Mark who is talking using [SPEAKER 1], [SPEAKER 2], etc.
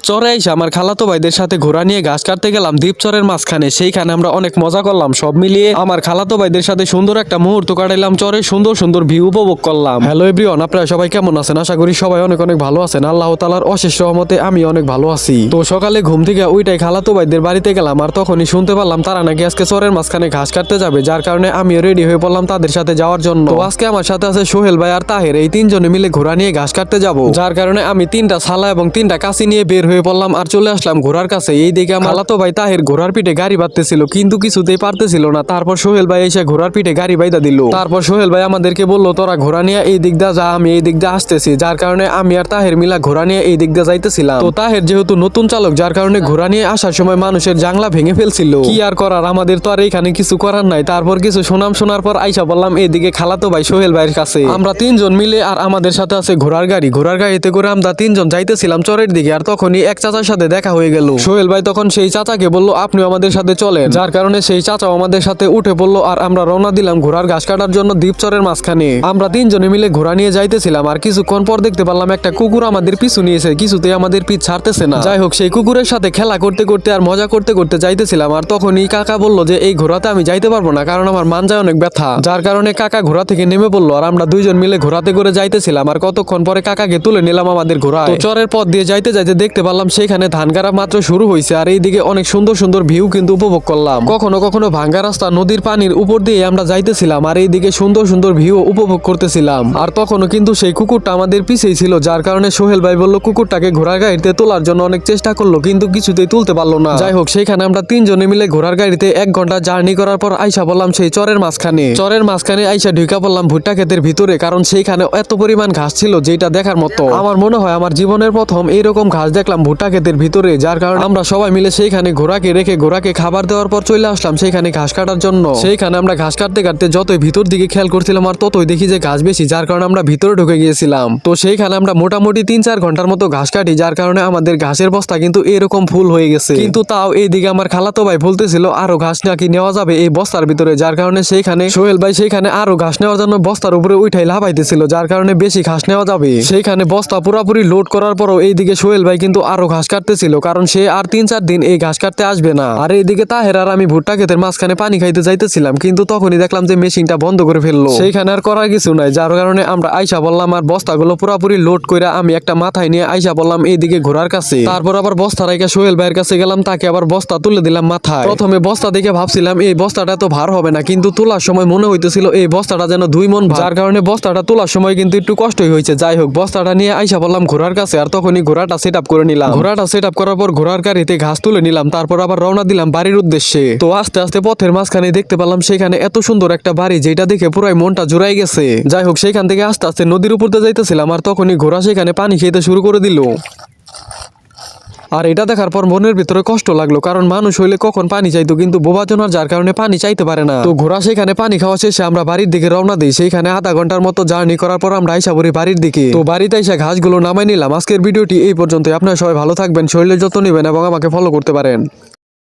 [SPEAKER 1] চরে আইসা আমার খালাতো ভাইদের সাথে ঘোড়া নিয়ে ঘাস কাটতে গেলাম দ্বীপচরের মাঝখানে। সেইখানে আমরা অনেক মজা করলাম, সব মিলিয়ে আমার খালাতো ভাইদের সাথে সুন্দর একটা মুহূর্ত কাটাইলাম। চরে সুন্দর সুন্দর ভিউ উপভোগ করলাম। হ্যালো এভরিওয়ান, আপনারা সবাই কেমন আছেন? আশা করি সবাই অনেক অনেক ভালো আছেন। আল্লাহ তাআলার অশেষ রহমতে আমি অনেক ভালো আছি। তো সকালে ঘুম থেকে ওইটাই খালাতো ভাইদের বাড়িতে গেলাম, আর তখনই শুনতে পারলাম তারা নাকি আজকে চরের মাঝখানে ঘাস কাটতে যাবে, যার কারণে আমিও রেডি হয়ে পড়লাম তাদের সাথে যাওয়ার জন্য। তো আজকে আমার সাথে আছে সোহেল ভাই আর তাহের, এই তিনজনে মিলে ঘোড়া নিয়ে ঘাস কাটতে যাব, যার কারণে আমি 3টা ছালা এবং 3টা কাঁচি নিয়ে বের হয়ে পড়লাম আর চলে আসলাম ঘোড়ার কাছে। এই দিকে আমার খালাতো ভাই তাহের ঘোড়ার পিঠে গাড়ি বাঁধতেছিল, কিন্তু কিছুতেই পারতেছিল না। তারপর সোহেল ভাই এসে ঘোড়ার পিঠে গাড়ি বাইধা দিল। তারপর সোহেল ভাই আমাদেরকে বললো, তোরা ঘোড়া নিয়ে এই দিক দিয়ে যা, আমি এই দিক দিয়ে আসতেছি। যার কারণে আমি আর তাহের মিলা ঘোড়া নিয়ে এই দিক দিয়ে যাইতেছিলাম। তো তাহের যেহেতু নতুন চালক, যার কারণে ঘোড়া নিয়ে আসার সময় মানুষের জাংলা ভেঙে ফেলছিল। কি আর করার, আমাদের তো আর এখানে কিছু করার নাই। তারপর কিছু সুনাম শোনার পর আইসা বললাম এইদিকে খালাতো ভাই সোহেল ভাইয়ের কাছে। আমরা 3জন মিলে, আর আমাদের সাথে আছে ঘোড়ার গাড়ি। ঘোড়ার গাড়িতে করে আমরা 3জন যাইতেছিলাম চরের দিকে। আর তখনই এক চাচার সাথে দেখা হয়ে গেল। সোহেল ভাই তখন সেই চাচাকে বললো, আপনিও আমাদের সাথে চলেন। যার কারণে সেই চাচাও আমাদের সাথে উঠে পড়লো, আর আমরা রওনা দিলাম ঘোড়ার ঘাস কাটার জন্য দ্বীপচরের মাঝখানে। আমরা 3জনে মিলে ঘোড়া নিয়ে যাইতেছিলাম, আর কিছুক্ষণ পর দেখতে পারলাম একটা কুকুর আমাদের পিছু নিয়েছে, কিছুতেই আমাদের পিছ ছাড়তেছে না। যাই হোক, সেই কুকুরের সাথে খেলা করতে করতে আর মজা করতে করতে যাইতেছিলাম। আর তখনই কাকা বললো যে এই ঘোড়াতে আমি যাইতে পারবো না, কারণ আমার মানজায় অনেক ব্যথা। যার কারণে কাকা ঘোড়া থেকে নেমে পড়লো, আর আমরা 2জন মিলে ঘোড়াতে করে যাইতেছিলাম। আর কতক্ষণ পরে কাকাকে তুলে নিলাম আমাদের ঘোড়ায়। তো চরের পথ দিয়ে যাইতে যাইতে দেখতে পারলাম সেখানে ধান গাড়া মাত্র শুরু হয়েছে, আর এইদিকে অনেক সুন্দর সুন্দর ভিউ কিন্তু উপভোগ করলাম। কখনো কখনো ভাঙ্গা রাস্তা, নদীর পানির উপর দিয়ে আমরা যাইতেছিলাম, আর এইদিকে সুন্দর সুন্দর ভিউ উপভোগ করতেছিলাম। আর তখনও কিন্তু সেই কুকুরটা আমাদের পিছেই ছিল, যার কারণে সোহেল ভাই বললো কুকুরটাকে ঘোড়ার গাড়িতে তোলার জন্য অনেক চেষ্টা করলো, কিন্তু কিছুতেই তুলতে পারলো না। যাই হোক, সেখানে আমরা 3জনে মিলে ঘোড়ার গাড়িতে 1 ঘন্টা জার্নি করার পর আইসা বললাম সেই চরের মাঝখানে। চরের মাঝখানে আইসা ঢুকা পড়লাম ভুট্টা ক্ষেতের ভিতরে, কারণ সেইখানে এত পরিমাণ ঘাস ছিল যেটা দেখার মতো। আমার মনে হয় আমার জীবনের প্রথম এইরকম ঘাস দেখলাম ভুট্টা ক্ষেতের ভিতরে। যার কারণে আমরা সবাই মিলে সেইখানে ঘোড়াকে রেখে ঘোড়াকে খাবার দেওয়ার পর চলে আসলাম সেইখানে ঘাস কাটার জন্য। সেইখানে আমরা ঘাস কাটতে কাটতে যতই ভিতর দিকে খেয়াল করছিলাম, আর ততই দেখি যে ঘাস বেশি, যার কারণে আমরা ভিতরে ঢুকে গিয়েছিলাম। তো সেইখানে আমরা মোটামুটি 3-4 ঘন্টার মতো ঘাস কাটি, যার কারণে আমাদের ঘাসের বস্তা কিন্তু এরকম ফুল হয়ে গেছে। কিন্তু তাও এইদিকে আমার খালাতো ভাই বলতেছিল আরো ঘাস নাকি নেওয়া যাবে এই বস্তার ভিতরে, যার কারণে সেইখানে সোহেল ভাই সেইখানে আরো ঘাস নেওয়ার জন্য বস্তার উপরে উঠাই লাফাইতেছিল, যার কারণে বেশি ঘাস নেওয়া যাবে। সেইখানে বস্তা পুরোপুরি লোড করার পরও এইদিকে সোহেল ভাই কিন্তু আরো ঘাস কাটতেছিল, কারণ সে আর 3-4 দিন এই ঘাস কাটতে আসবে না। আর এইদিকে তাহের আর আমি ভুট্টা ক্ষেতের মাঝখানে পানি খাইতে যাইতেছিলাম, কিন্তু তখনই দেখলাম যে মেশিনটা বন্ধ করে ফেললো। সেইখানে আর করার কিছু নাই, যার কারণে আমরা আইসা বললাম আর বস্তাগুলো পুরোপুরি লোড করে আমি একটা মাথায় নিয়ে আইসা বললাম এইদিকে ঘোড়ার কাছে। তারপর আবার বস্তা রাইখা সোহেল ভাইয়ের কাছে গেলাম, তাকে আবার বস্তা তুলে দিলাম মাথায়। প্রথমে বস্তা দেখে ভাবছিলাম এই বস্তাটা তো ভার হবে না, কিন্তু তোলার সময় মনে হইতেছিল এই বস্তাটা যেন 2 মণ ভার, যার কারণে বস্তাটা তোলার সময় কিন্তু একটু কষ্টই হয়েছে। যাই হোক, বস্তাটা নিয়ে আইসা বললাম ঘোড়ার কাছে, আর তখনই ঘোড়াটা সেট আপ করে নিলাম। ঘোড়াটা সেট আপ করার পর ঘোড়ার গাড়িতে ঘাস তুলে নিলাম, তারপর আবার রওনা দিলাম বাড়ির উদ্দেশ্যে। তো আস্তে আস্তে পথের মাঝখানে দেখতে পেলাম সেখানে এত সুন্দর একটা বাড়ি, যেটা দেখে পুরাই মনটা জুড়াই গেছে। যাই হোক, সেখান থেকে আস্তে আস্তে নদীর উপর দিয়ে যাইতেছিলাম, আর তখনই ঘোড়া সেখানে পানি খেতে শুরু করে দিল। আর এটা দেখার পর মনের ভিতরে কষ্ট লাগলো, কারণ মানুষ হইলে কখন পানি চাইতো, কিন্তু বোবাজনার যার কারণে পানি চাইতে পারে না। তো ঘোড়া সেখানে পানি খাওয়া শেষে আমরা বাড়ির দিকে রওনা দিই। সেইখানে আধা ঘন্টার মতো জার্নি করার পর আমরা আইসা পড়ি বাড়ির দিকে। তো বাড়িতে এসে ঘাসগুলো নামাই নিলাম। আজকের ভিডিওটি এই পর্যন্ত। আপনারা সবাই ভালো থাকবেন, শরীরের যত্ন নেবেন এবং আমাকে ফলো করতে পারেন।